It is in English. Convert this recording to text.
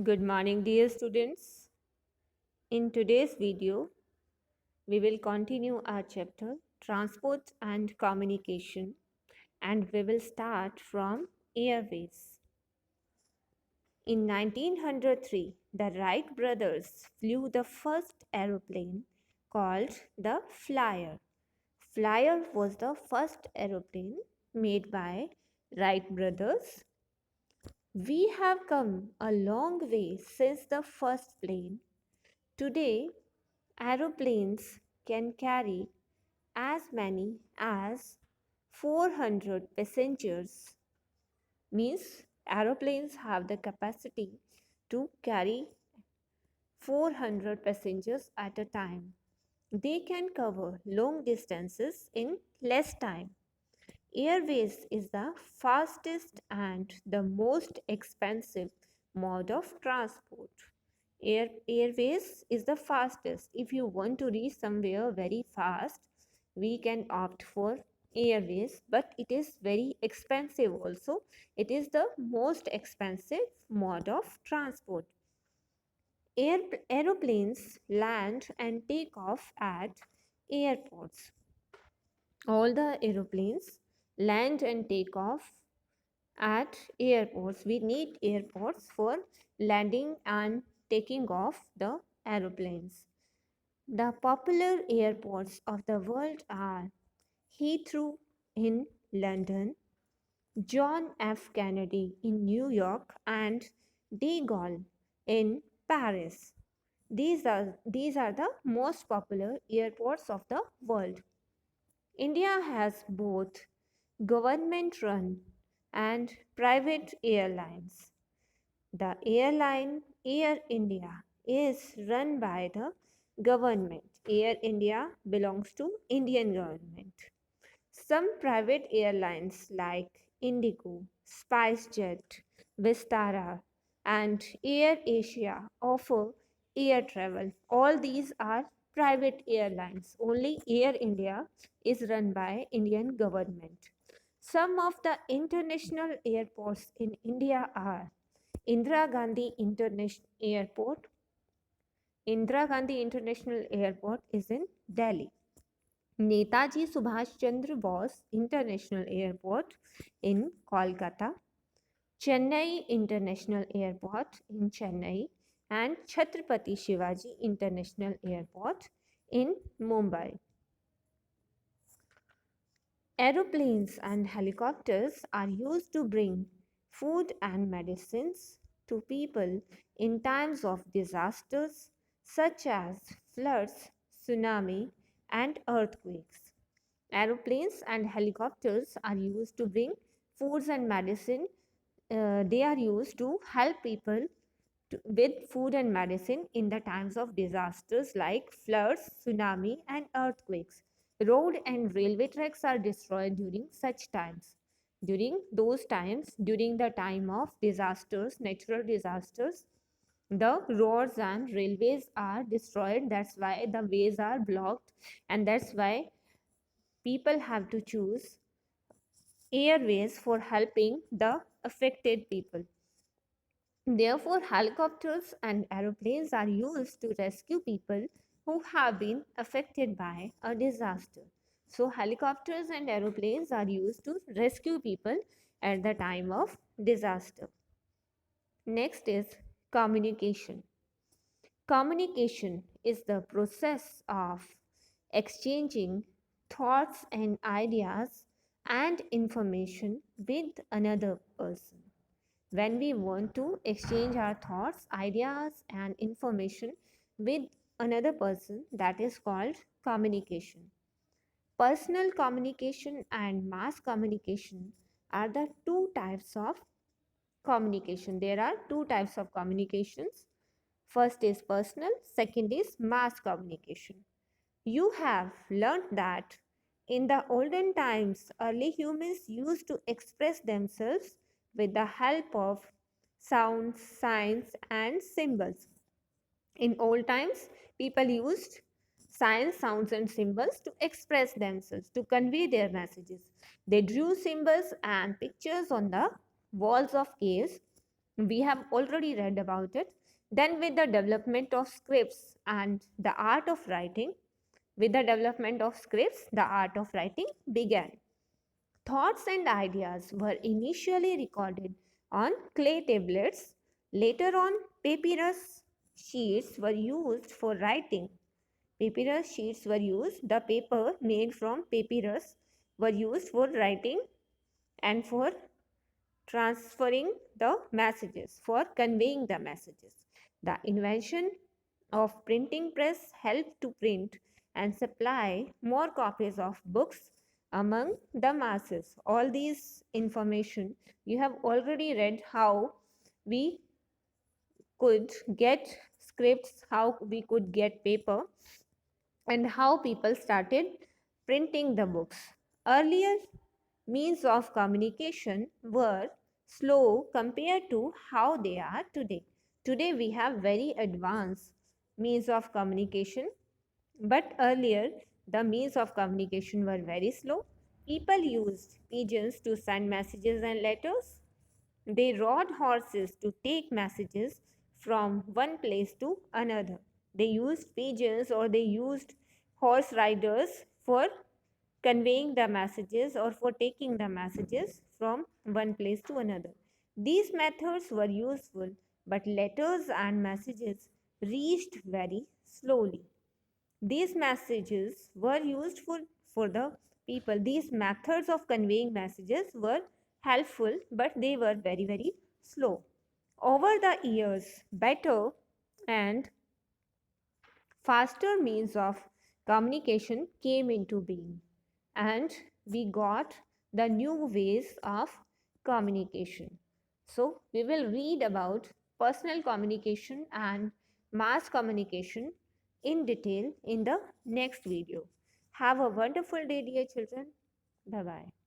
Good morning, dear students. In today's video, we will continue our chapter Transport and Communication, and we will start from Airways. In 1903, the Wright brothers flew the first aeroplane called the Flyer. Flyer was the first aeroplane made by Wright brothers. We have come a long way since the first plane. Today, aeroplanes can carry as many as 400 passengers. Means aeroplanes have the capacity to carry 400 passengers at a time. They can cover long distances in less time. Airways is the fastest and the most expensive mode of transport. Airways is the fastest. If you want to reach somewhere very fast, we can opt for airways, but it is very expensive also. It is the most expensive mode of transport. Aeroplanes land and take off at airports. All the aeroplanes land and take off at airports. We need airports for landing and taking off the aeroplanes. The popular airports of the world are Heathrow in London, John F. Kennedy in New York, and De Gaulle in Paris. These are the most popular airports of the world. India has both government run and private airlines. The airline Air India is run by the government. Air India belongs to Indian government. Some private airlines like Indigo, SpiceJet, Vistara and Air Asia offer air travel. All these are private airlines. Only Air India is run by Indian government. Some of the international airports in India are Indira Gandhi International Airport. Indira Gandhi International Airport is in Delhi. Netaji Subhash Chandra Bose International Airport in Kolkata. Chennai International Airport in Chennai and Chhatrapati Shivaji International Airport in Mumbai. Aeroplanes and helicopters are used to bring food and medicines to people in times of disasters such as floods, tsunami, and earthquakes. Aeroplanes and helicopters are used to bring foods and medicine. They are used to help people with food and medicine in the times of disasters like floods, tsunami, and earthquakes. Road and railway tracks are destroyed during such times. During those times, during the time of disasters, natural disasters, the roads and railways are destroyed. That's why the ways are blocked, and that's why people have to choose airways for helping the affected people. Therefore, helicopters and aeroplanes are used to rescue people who have been affected by a disaster. So, helicopters and aeroplanes are used to rescue people at the time of disaster. Next is communication. Communication is the process of exchanging thoughts and ideas and information with another person. When we want to exchange our thoughts, ideas, and information with another person, that is called communication. Personal communication and mass communication are the two types of communication. There are two types of communications. First is personal, second is mass communication. You have learned that in the olden times, early humans used to express themselves with the help of sounds, signs, and symbols. In old times, people used signs, sounds, and symbols to express themselves, to convey their messages. They drew symbols and pictures on the walls of caves We have already read about it. Then, with the development of scripts and the art of writing, with the development of scripts, the art of writing began. Thoughts and ideas were initially recorded on clay tablets. Later on, papyrus sheets were used for writing. Papyrus sheets were used, the paper made from papyrus were used for writing and for transferring the messages, for conveying the messages. The invention of printing press helped to print and supply more copies of books among the masses. All these information you have already read, how we could get scripts, how we could get paper, and how people started printing the books. Earlier means of communication were slow compared to how they are today. Today we have very advanced means of communication, but earlier the means of communication were very slow. People used pigeons to send messages and letters. They rode horses to take messages from one place to another. They used pigeons or they used horse riders for conveying the messages or for taking the messages from one place to another. These methods were useful, but letters and messages reached very slowly. These messages were useful for the people. These methods of conveying messages were helpful, but they were very, very slow. Over the years, better and faster means of communication came into being, and we got the new ways of communication. So, we will read about personal communication and mass communication in detail in the next video. Have a wonderful day, dear children. Bye bye.